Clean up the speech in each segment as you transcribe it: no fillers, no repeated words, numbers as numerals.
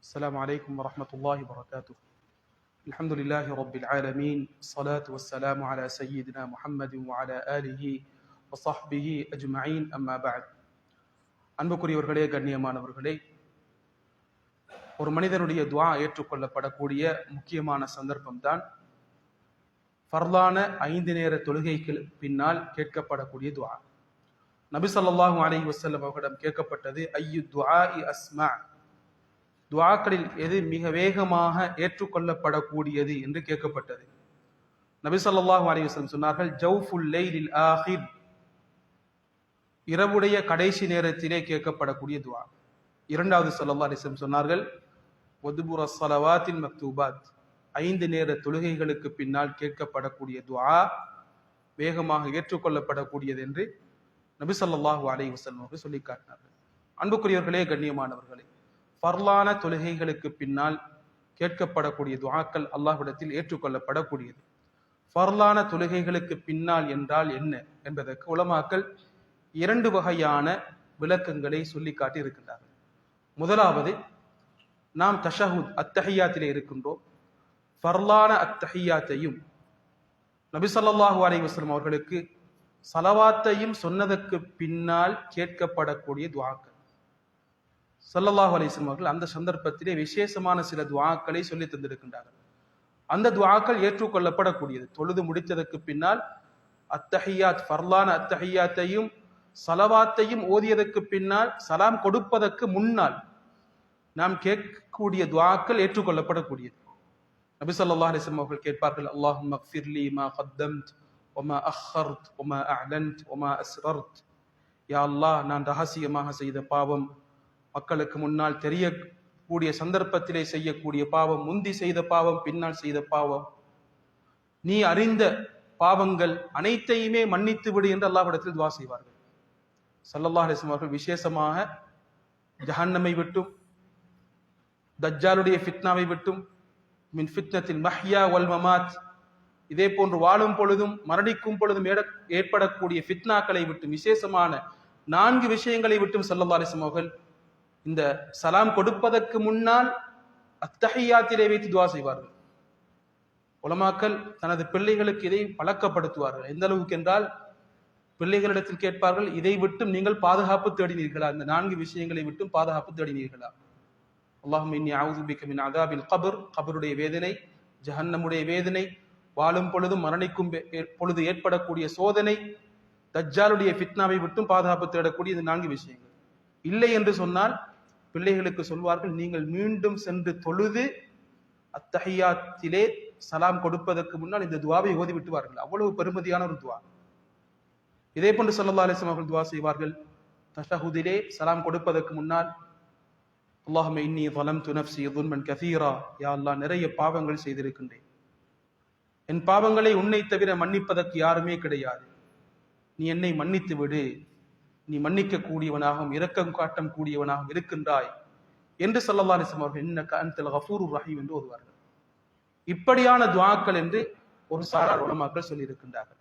السلام عليكم ورحمة الله وبركاته. الحمد لله رب العالمين، الصلاة والسلام على سيدنا محمد وعلى آله وصحبه أجمعين. أما بعد. அன்புக்குரியவர்களே, கண்ணியமானவர்களே, ஒரு மனிதனுடைய துஆ ஏற்றுக்கொள்ளப்படக்கூடிய முக்கியமான சந்தர்ப்பம் தான் ஃபர்லான 5 நேர தொழுகைக்கு பின்னால் கேட்கப்படக்கூடிய துஆ. நபி ஸல்லல்லாஹு அலைஹி வஸல்லம் அவர்களிடம் கேட்கப்பட்டது, ஐயு துஆஇ அஸ்மா, துஆக்களில் எது மிக வேகமாக ஏற்றுக்கொள்ளப்படக்கூடியது என்று கேட்கப்பட்டது. நபி ஸல்லல்லாஹு அலைஹி வஸல்லம் சொன்னார்கள், ஜௌஃபுல் லைலில் ஆகிர், இரவுடைய கடைசி நேரத்திலே கேட்கப்படக்கூடிய துஆ. இரண்டாவது ஸல்லல்லாஹு அலைஹி வஸல்லம் சொன்னார்கள், வதுபுர ஸலவாத்தில் மக்தூபாத், 5 நேர தொழுகைகளுக்கு பின்னால் கேட்கப்படக்கூடிய துஆ வேகமாக ஏற்றுக்கொள்ளப்படக்கூடியது என்று நபி ஸல்லல்லாஹு அலைஹி வஸல்லம் அவர்கள் சொல்லி காட்டினார்கள். அன்புக்குரியவர்களே, கண்ணியமானவர்களே, ஃபர்லான தொழுகைகளுக்கு பின்னால் கேட்கப்படக்கூடிய துஆக்கள் அல்லாஹ்விடத்தில் ஏற்றுக்கொள்ளப்படக்கூடியது. ஃபர்லான தொழுகைகளுக்கு பின்னால் என்றால் என்ன என்பதற்கு உலமாக்கள் 2 வகையான விளக்கங்களை சொல்லி காட்டி இருக்கின்றார்கள். முதலாவது, நாம் தஷஹுத் அத்தஹியாத்திலே இருக்கின்றோம். ஃபர்லான அத்தஹியாத்தையும் நபி ஸல்லல்லாஹு அலைஹி வஸல்லம் அவர்களுக்கு ஸலவாத்தையும் சொன்னதற்கு பின்னால் கேட்கப்படக்கூடிய துஆக்கள். ஸல்லல்லாஹு அலைஹி வஸல்லம் அவர்கள் அந்த சந்தர்ப்பத்திலே விசேஷமான சில துஆக்களை சொல்லி தந்திருக்கின்றார்கள். அந்த துஆக்கள் ஏற்றுக்கொள்ளப்படக்கூடியது. தொழுது முடித்ததற்கு பின்னால் அத்தஹியாத், ஃபர்லான அத்தஹியாத்தையும் ஸலவாத்தையும் ஓதியதற்கு பின்னால் சலாம் கொடுப்பதற்கு முன்னால் நாம் கேட்கக்கூடிய துஆக்கள் ஏற்றுக்கொள்ளப்படக்கூடியது. நபி ஸல்லல்லாஹு அலைஹி வஸல்லம் அவர்கள் கேட்பார்கள், அல்லாஹும்ம ஃபிர்லி மா கத்தம்த் வமா அஹ்ஹர்த் வமா அஅலன்த் வமா அஸ்ரர்த். யா அல்லாஹ், நான் ரகசியமாக செய்த பாவம், மக்களுக்கு முன்னால் தெரியக்கூடிய சந்தர்ப்பத்திலே செய்யக்கூடிய பாவம், முந்தி செய்த பாவம், பின்னால் செய்த பாவம், நீ அறிந்த பாவங்கள் அனைத்தையுமே மன்னித்து விடு என்று அல்லாஹ்விடத்தில் துஆ செய்வார்கள். ஸல்லல்லாஹு அலைஹி வஸல்லம் அவர்கள் விசேஷமாக ஜஹன்னமை விட்டும், தஜ்ஜாலுடைய ஃபித்னாவை விட்டும், மின் ஃபித்னத்தில் மஹ்யா வல் மமாத், இதே போன்று வாழும் பொழுதும் மரணிக்கும் பொழுதும் ஏற்படக்கூடிய ஃபித்னாக்களை விட்டும், விசேஷமான 4 விஷயங்களை விட்டும் ஸல்லல்லாஹு அலைஹி வஸல்லம் அவர்கள் இந்த சலாம் கொடுப்பதற்கு முன்னால் அத்தஹியாத்திலே வைத்து துஆ செய்வார்கள். உலமாக்கள் தனது பிள்ளைகளுக்கு இதை பழக்கப்படுத்துவார்கள். எந்த அளவுக்கு என்றால், பிள்ளைகளிடத்தில் கேட்பார்கள், இதை விட்டும் நீங்கள் பாதுகாப்பு தேடினீர்களா? இந்த 4 விஷயங்களை விட்டும் பாதுகாப்பு தேடினீர்களா? அல்லாஹும்ம இன்னி அஊது பிக மின் அஸாபில் கப்ர், கபருடைய வேதனை, ஜஹன்னமுடைய வேதனை, வாழும் பொழுதும் மரணிக்கும் பொழுது ஏற்படக்கூடிய சோதனை, தஜ்ஜாலுடைய ஃபித்னாவை விட்டும் பாதுகாப்பு தேடக்கூடிய இந்த 4 விஷயங்கள். இல்லை என்று சொன்னால் பிள்ளைகளுக்கு சொல்வார்கள், நீங்கள் மீண்டும் சென்று தொழுது அத்தஹியாத்திலே சலாம் கொடுப்பதற்கு முன்னால் இந்த துஆவை ஓதி விட்டுவார்கள். அவ்வளவு பெருமதியான ஒரு துஆ. இதே போன்று ஸல்லல்லாஹு அலைஹி வஸல்லம் அவர்கள் துஆ செய்வார்கள் தஷஹுதிலே சலாம் கொடுப்பதற்கு முன்னால், அல்லாஹும்ம இன்னி ஸலம்து நஃப்ஸி ظுல்மன் கஸீரா, யா அல்லாஹ், நிறைய பாவங்கள் செய்திருக்கின்றேன், என் பாவங்களை உன்னை தவிர மன்னிப்பதற்கு யாருமே கிடையாது, நீ என்னை மன்னித்து விடு, நீ மன்னிக்க கூடியவனாகவும் இரக்கம் காட்டம் கூடியவனாகவும் இருக்கின்றாய் என்று ஸல்லல்லாஹு அலைஹி வஸல்லம் அவர்கள் இன்னக அன்தல் கஃபூருர் ரஹீம் என்று ஓதுவார்கள். இப்படியான துஆக்கள் என்று ஒரு சாரார் உலமாக்கள் சொல்லி இருக்கின்றார்கள்.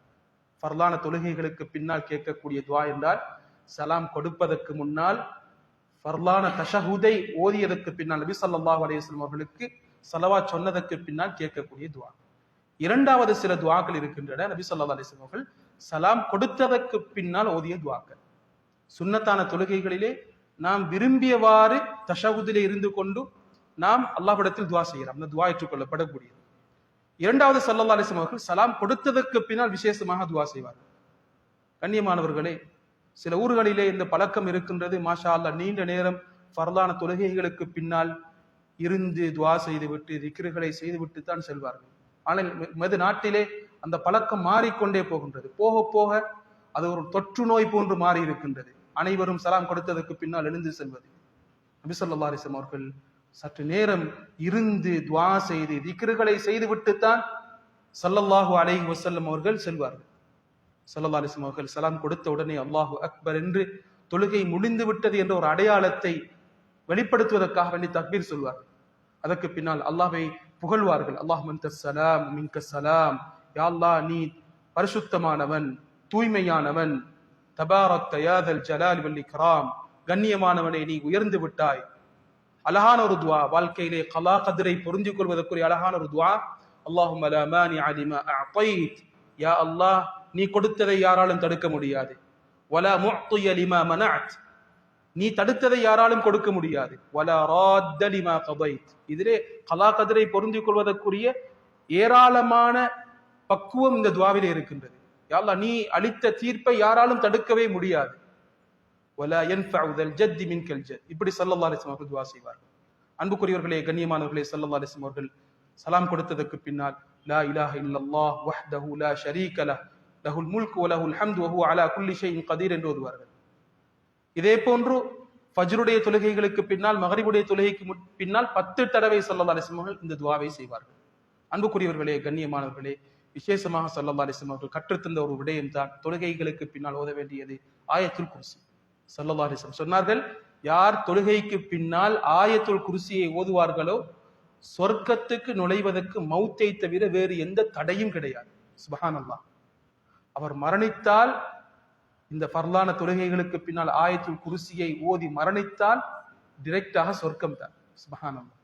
ஃபர்லான தொழுகைகளுக்கு பின்னால் கேட்கக்கூடிய துஆ என்றால், சலாம் கொடுப்பதற்கு முன்னால் ஃபர்லான தஷஹுதை ஓதியதற்கு பின்னால் நபி ஸல்லல்லாஹு அலைஹி வஸல்லம் அவர்களுக்கு ஸலவாத் சொன்னதற்கு பின்னால் கேட்கக்கூடிய துஆ. இரண்டாவது சில துஆக்கள் இருக்கின்றன, நபி ஸல்லல்லாஹு அலைஹி வஸல்லம் அவர்கள் சலாம் கொடுத்ததற்கு பின்னால் ஓதிய துஆக்கள். சுன்னத்தான தொழுகைகளிலே நாம் விரும்பியவாறு தஷஹுதிலே இருந்து கொண்டு நாம் அல்லாஹ்விடத்தில் துஆ செய்யலாம். அந்த துஆ ஏற்றுக்கொள்ளப்படக்கூடியது. இரண்டாவது, ஸல்லல்லாஹு அலைஹி வஸல்லம் அவர்கள் சலாம் கொடுத்ததற்கு பின்னால் விசேஷமாக துஆ செய்வார்கள். கண்ணியமானவர்களே, சில ஊர்களிலே இந்த பழக்கம் இருக்கின்றது. மாஷா அல்லாஹ், நீண்ட நேரம் ஃபர்லான தொழுகைகளுக்கு பின்னால் இருந்து துஆ செய்துவிட்டு திக்ருகளை செய்துவிட்டு தான் செல்வார்கள். ஆனால் மது நாட்டிலே அந்த பழக்கம் மாறிக்கொண்டே போகின்றது. போக போக அது ஒரு தொற்று நோய் போன்று மாறி இருக்கின்றது. அனைவரும் சலாம் கொடுத்ததற்கு பின்னால் எழுந்து செல்வது. நபி ஸல்லல்லாஹு அலைஹி வஸல்லம் அவர்கள் சற்று நேரம் இருந்து துஆ செய்து திக்ருகளை செய்துவிட்டுத்தான் ஸல்லல்லாஹு அலைஹி வஸல்லம் அவர்கள் செல்வார்கள். ஸல்லல்லாஹு அலைஹி வஸல்லம் அவர்கள் சலாம் கொடுத்த உடனே அல்லாஹு அக்பர் என்று தொழுகை முடிந்து விட்டது என்ற ஒரு அடையாளத்தை வெளிப்படுத்துவதற்காக வேண்டி தக்பீர் சொல்வார்கள். அதற்கு பின்னால் அல்லாஹ்வை புகழ்வார்கள். அல்லாஹும்ம அன்தஸ் ஸலாம் மின்கஸ் ஸலாம், யா அல்லாஹ், நீ பரிசுத்தமானவன், தூய்மையானவன், தபாரக் யா தல் ஜலால் வல் இக்ராம், கண்ணியமானவனை நீ உயர்ந்து விட்டாய், அழகான ஒரு துவா, வாழ்க்கையிலே கலா கதிரை பொருந்திக் கொள்வதற்குரிய அழகான ஒரு துவா. அல்லாஹும்ம லா மானிஅ லிமா அஅதைத், யா அல்லாஹ் நீ கொடுத்ததை யாராலும் தடுக்க முடியாது. வலா முஅத்திய லிமா மனஅத், நீ தடுத்ததை யாராலும் கொடுக்க முடியாது. வலா ராத்த லிமா கதைத், இதிலே கலா கதிரை பொருந்திக் கொள்வதற்குரிய ஏராளமான பக்குவம் இந்த துவாவிலே இருக்கின்றது. யா அல்லாஹ் நீ அளித்த தீர்ப்பை யாராலும் தடுக்கவே முடியாது. வலா யன்ஃபஉ தல் ஜத்தி மின்கல் ஜத், இப்படி ஸல்லல்லாஹு அலைஹி வஸல்லம் அவர்கள் துஆ செய்வார்கள். அன்புக்குரியவர்களே, கண்ணியமானவர்களே, ஸல்லல்லாஹு அலைஹி வஸல்லம் அவர்கள் சலாம் கொடுத்ததற்கு பின்னால் லா இலாஹ இல்லல்லாஹ் வஹ்தஹு லா ஷரீக லஹ் லஹுல் முல்கு வ லஹுல் ஹம்து வ ஹுவ அலா குல்லி ஷைஇன் கதீர் என்று ஓதுவார்கள். இதே போன்று ஃபஜ்ருடைய தொழுகைகளுக்கு பின்னால், மகரிபுடைய தொழுகைக்கு பின்னால் 10 தடவை ஸல்லல்லாஹு அலைஹி வஸல்லம் அவர்கள் இந்த துஆவை செய்வார்கள். அன்புக்குரியவர்களே, கண்ணியமானவர்களே, விசேஷமாக ஸல்லல்லாஹு அலைஹி வஸல்லம் அவர்கள் கற்றுத்தந்த ஒரு விடயம் தான் தொழுகைகளுக்கு பின்னால் ஓத வேண்டியது ஆயத்துல் குர்சி. ஸல்லல்லாஹு அலைஹி வஸல்லம் சொன்னார்கள், யார் தொழுகைக்கு பின்னால் ஆயத்துல் குர்சியை ஓதுவார்களோ சொர்க்கத்துக்கு நுழைவதற்கு மௌத்தை தவிர வேறு எந்த தடையும் கிடையாது. சுப்ஹானல்லாஹ். அவர் மரணித்தால், இந்த ஃபர்லான தொழுகைகளுக்கு பின்னால் ஆயத்துல் குர்சியை ஓதி மரணித்தால் டிரெக்டாக சொர்க்கம் தான். சுப்ஹானல்லாஹ்.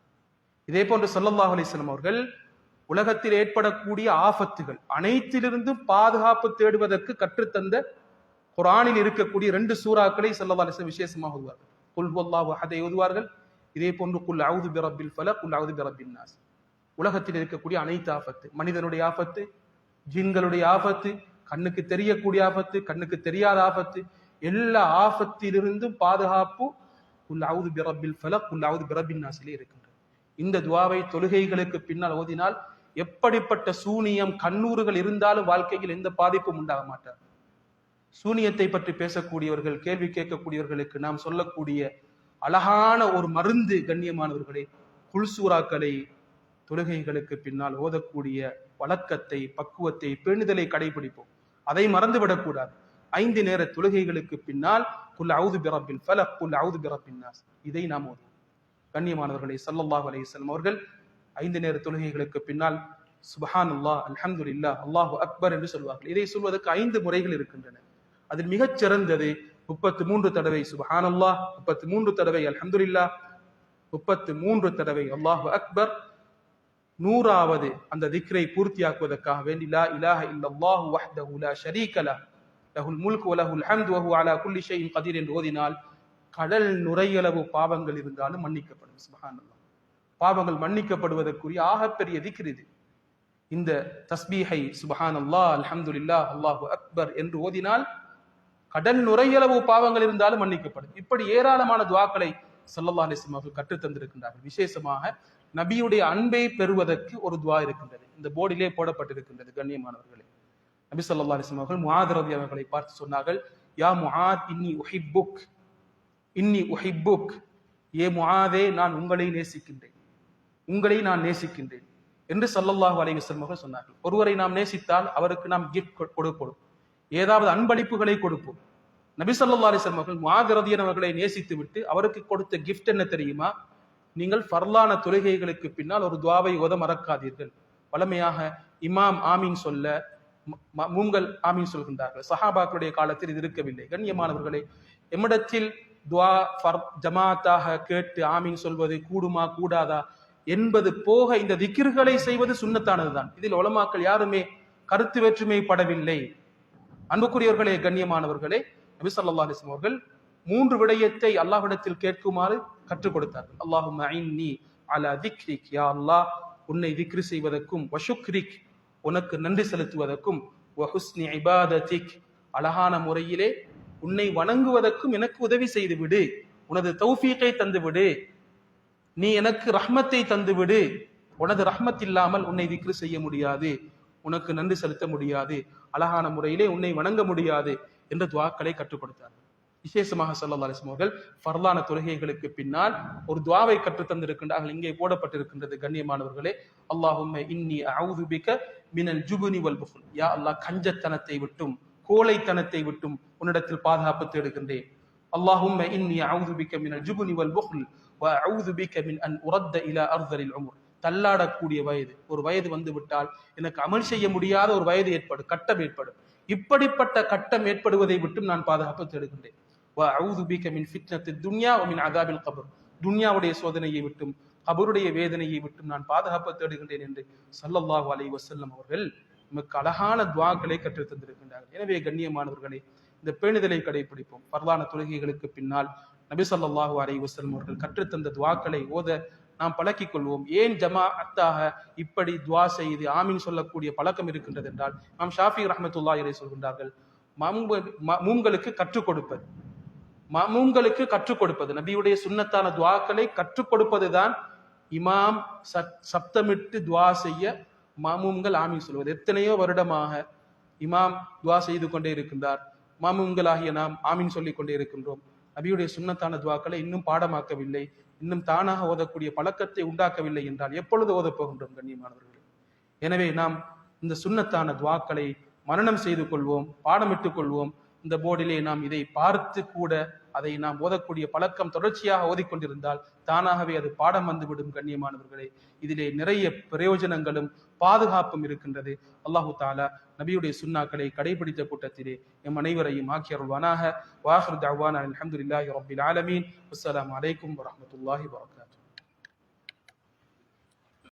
இதே போன்று ஸல்லல்லாஹு அலைஹி வஸல்லம் அவர்கள் உலகத்தில் ஏற்படக்கூடிய ஆபத்துகள் அனைத்திலிருந்தும் பாதுகாப்பு தேடுவதற்கு கற்றுத்தந்த குர்ஆனில் இருக்கக்கூடிய 2 சூறாக்களை ஸல்லல்லாஹு அலைஹி வஸல்லம் விசேஷமாக ஓதுவார்கள். குல் ஹுவல்லாஹு அஹதை ஓதுவார்கள். இதே போன்று குல் அஊது பிரப்பில் ஃபலக், குல் அஊது பிரப்பின் நாஸ். உலகத்தில் இருக்கக்கூடிய அனைத்து ஆபத்து, மனிதனுடைய ஆபத்து, ஜின்களுடைய ஆபத்து, கண்ணுக்கு தெரியக்கூடிய ஆபத்து, கண்ணுக்கு தெரியாத ஆபத்து, எல்லா ஆபத்திலிருந்தும் பாதுகாப்பு குல் அஊது பிரப்பில் ஃபலக், குல் அஊது பிரப்பின் நாஸிலே இருக்கின்றது. இந்த துஆவை தொழுகைகளுக்கு பின்னால் ஓதினால் எப்படிப்பட்ட சூனியம் கண்ணூறுகள் இருந்தாலும் வாழ்க்கையில் எந்த பாதிப்பும் உண்டாக மாட்டார். சூனியத்தை பற்றி பேசக்கூடியவர்கள், கேள்வி கேட்கக்கூடியவர்களுக்கு நாம் சொல்லக்கூடிய அழகான ஒரு மருந்து, கண்ணியமானவர்களே, குல்சூராக்களை தொழுகைகளுக்கு பின்னால் ஓதக்கூடிய வழக்கத்தை, பக்குவத்தை, பேணுதலை கடைபிடிப்போம். அதை மறந்துவிடக்கூடாது. 5 நேர தொழுகைகளுக்கு பின்னால் குல் அஊது பிரப்பில் ஃபலக், குல் அஊது பிரப்பின் நாஸ், இதை நாம் ஓதுவோம். கண்ணியமானவர்களே, ஸல்லல்லாஹு அலைஹி வஸல்லம் அவர்கள் 5 நேர தொழுகைகளுக்கு பின்னால் சுப்ஹானல்லாஹ், அல்ஹம்துலில்லாஹ், அல்லாஹு அக்பர் என்று சொல்வார்கள். இதை சொல்வதற்கு 5 முறைகள் இருக்கின்றன. அதில் மிகச் சிறந்தது 33 தடவை சுப்ஹானல்லாஹ், 33 தடவை அல்ஹம்துலில்லாஹ், 33 தடவை அல்லாஹு அக்பர். 100வது அந்த திக்ரை பூர்த்தியாக்குவதற்காக வேண்டி லா இலாஹ இல்லல்லாஹு வஹ்தஹு லா ஷரீக லஹ் லஹுல் முல்கு வ லஹுல் ஹம்து வ ஹுவ அலா குல்லி ஷைஇன் கதீர் என்று ஓதினால் கடல் நுரையளவு பாவங்கள் இருந்தாலும் மன்னிக்கப்படும். சுப்ஹானல்லாஹ். பாவங்கள் மன்னிக்கப்படுவதற்குரிய ஆகப்பெரிய திக்ர் இது. இந்த தஸ்பீஹை சுப்ஹானல்லாஹ், அல்ஹம்துலில்லாஹ், அல்லாஹு அக்பர் என்று ஓதினால் கடல் நுரையளவு பாவங்கள் இருந்தாலும் மன்னிக்கப்படும். இப்படி ஏராளமான துஆக்களை ஸல்லல்லாஹு அலைஹி வஸல்லம் அவர்கள் கற்றுத் தந்திருக்கின்றார்கள். விசேஷமாக நபியுடைய அன்பை பெறுவதற்கு ஒரு துஆ இருக்கின்றது. இந்த போர்டிலே போடப்பட்டிருக்கின்றது. கண்ணியமானவர்களே, நபி ஸல்லல்லாஹு அலைஹி வஸல்லம் அவர்கள் முஆத் ரலியல்லாஹு அவர்களை பார்த்து சொன்னார்கள், யா முஆத் இன்னி உஹிப்புக், இன்னி உஹிப்புக், ஏ முஆதே நான் உங்களை நேசிக்கின்றேன், உங்களை நான் நேசிக்கின்றேன் என்று ஸல்லல்லாஹு அலைஹி வஸல்லம் அவர்கள் சொன்னார்கள். ஒருவரை நாம் நேசித்தால் அவருக்கு நாம் கிஃப்ட் கொடுப்போம், ஏதாவது அன்பளிப்புகளை கொடுப்போம். நபி ஸல்லல்லாஹு அலைஹி வஸல்லம் அவர்கள் முஆத் ரலியல்லாஹு அவர்களை நேசித்து விட்டு அவருக்கு கொடுத்த கிஃப்ட் என்ன தெரியுமா? நீங்கள் ஃபர்லான தொழுகைகளுக்கு பின்னால் ஒரு துஆவை ஓத மறக்காதீர்கள். வளமையாக இமாம் ஆமீன் சொல்ல மஅமூம்கள் ஆமீன் சொல்கின்றார்கள். சஹாபாக்களுடைய காலத்தில் இது இருக்கவில்லை. கண்ணியமானவர்களே, எம்மிடத்தில் துஆ ஜமாத்தாக கேட்டு ஆமீன் சொல்வது கூடுமா கூடாதா என்பது போக இந்த திக்ர்களை செய்வது சுன்னத்தானதுதான். இதில் உலமாக்கள் யாருமே கருத்து வேற்றுமை படவில்லை. அன்புக்குரியவர்களே, கண்ணியமானவர்களே, நபி ஸல்லல்லாஹு அலைஹி வஸல்லம் அவர்கள் 3 விடயத்தை அல்லாஹ்விடத்தில் கேட்குமாறு கற்றுக் கொடுத்தார்கள். அல்லாஹும்ம ஐன்னி அலா திக்ரிக், யா அல்லாஹ் உன்னை திக்ர் செய்வதற்கும், வ ஷுக்ரிக் உனக்கு நன்றி செலுத்துவதற்கும், வ ஹுஸ்னி இபாதத்திக் அழகான முறையிலே உன்னை வணங்குவதற்கும் எனக்கு உதவி செய்து விடு, உனது தௌஃபீகை தந்து விடு, நீ எனக்கு ரஹ்மத்தை தந்து விடு, உனது ரஹ்மத் இல்லாமல் உன்னை திக்ர் செய்ய முடியாது, உனக்கு நன்றி செலுத்த முடியாது, அழகான முறையிலே உன்னை வணங்க முடியாது என்ற துஆக்களை கற்றுக் கொடுத்தார்கள். விசேஷமாக ஸல்லல்லாஹு அலைஹி வஸல்லம் அவர்கள் ஃபர்லான தொழுகைகளுக்கு பின்னால் ஒரு துஆவை கற்றுத் தந்திருக்கின்றார்கள். இங்கே போடப்பட்டிருக்கின்றது. கண்ணியமானவர்களே, அல்லாஹும்ம இன்னி அஊது பிக மினல் ஜுப்னி வல் புக்ல், யா அல்லாஹ் கஞ்சத்தனத்தை விட்டும் கோழைத்தனத்தை விட்டும் உன்னிடத்தில் பாதுகாப்பு தேடுகின்றேன். அல்லாஹும்ம இன்னி அஊது பிக மினல் ஜுப்னி வல் புக்ல் வ அஊது பிக மின் அன் உரத்த இலா அர்தலில் உம்ர், தள்ளாடக்கூடிய வயது, ஒரு வயது வந்து விட்டால் எனக்கு அமல் செய்ய முடியாத ஒரு வயது ஏற்படும், கட்டம் ஏற்படும். இப்படிப்பட்ட கட்டம் ஏற்படுவதை விட்டும் நான் பாதுகாப்பு தேடுகின்றேன். வஅஊது பிக மின் ஃபித்னத்தித் துன்யா வ மின் அஸாபில் கப்ர், துன்யாவுடைய சோதனையை விட்டும் கபருடைய வேதனையை விட்டும் நான் பாதுகாப்பு தேடுகின்றேன் என்று ஸல்லல்லாஹு அலைஹி வஸல்லம் அவர்கள் நமக்கு அழகான துஆக்களை கற்றுத் தந்திருக்கின்றார்கள். எனவே கண்ணியமானவர்களே, இந்த பேணுதலை கடைபிடிப்போம். பரலான தொழுகைகளுக்கு பின்னால் நபி ஸல்லல்லாஹு அலைஹி வஸல்லம் அவர்கள் கற்றுத்தந்த துஆக்களை ஓத நாம் பழக்கிக் கொள்வோம். ஏன் ஜமாஅத்தாக இப்படி துஆ செய்து ஆமீன் சொல்லக்கூடிய பழக்கம் இருக்கின்றது என்றால், இமாம் ஷாஃபி ரஹ்மத்துல்லாஹி அலைஹி சொல்கின்றார்கள், மஅமூம்களுக்கு கற்றுக் கொடுப்பது நபியுடைய சுன்னத்தான துஆக்களை கற்றுக் கொடுப்பதுதான் இமாம் சப்தமிட்டு துஆ செய்ய மாமூம்கள் ஆமீன் சொல்வது. எத்தனையோ வருடமாக இமாம் துஆ செய்து கொண்டே இருக்கின்றார், மாமூம்களாகிய நாம் ஆமீன் சொல்லிக் கொண்டே இருக்கின்றோம். நபியுடைய சுன்னத்தான துஆக்களை இன்னும் பாடமாக்கவில்லை, இன்னும் தானாக ஓதக்கூடிய பழக்கத்தை உண்டாக்கவில்லை என்றால் எப்பொழுது ஓதப் போகின்றோம் கண்ணியமானவர்களே? எனவே நாம் இந்த சுன்னத்தான துஆக்களை மனனம் செய்து கொள்வோம், பாடமிட்டுக் கொள்வோம். இந்த போர்டிலே நாம் இதை பார்த்து கூட அதை நாம் ஓதக்கூடிய பழக்கம் தொடர்ச்சியாக ஓதிக்கொண்டிருந்தால் தானாகவே அது பாடம் வந்துவிடும் கண்ணியமானவர்களே. இதிலே நிறைய பிரயோஜனங்களும் பாதுகாப்பும் இருக்கின்றது. அல்லாஹு தாலா நபியுடைய சுன்னாக்களை கடைபிடித்த கூட்டத்திலே எம் அனைவரையும் ஆக்கியருள்வானாக. வாஹிரு தஅவானா அல்ஹம்துலில்லாஹி ரப்பில் ஆலமீன். அஸ்ஸலாமு அலைக்கும் வரஹ்மத்துல்லாஹி வபரகாத்துஹு.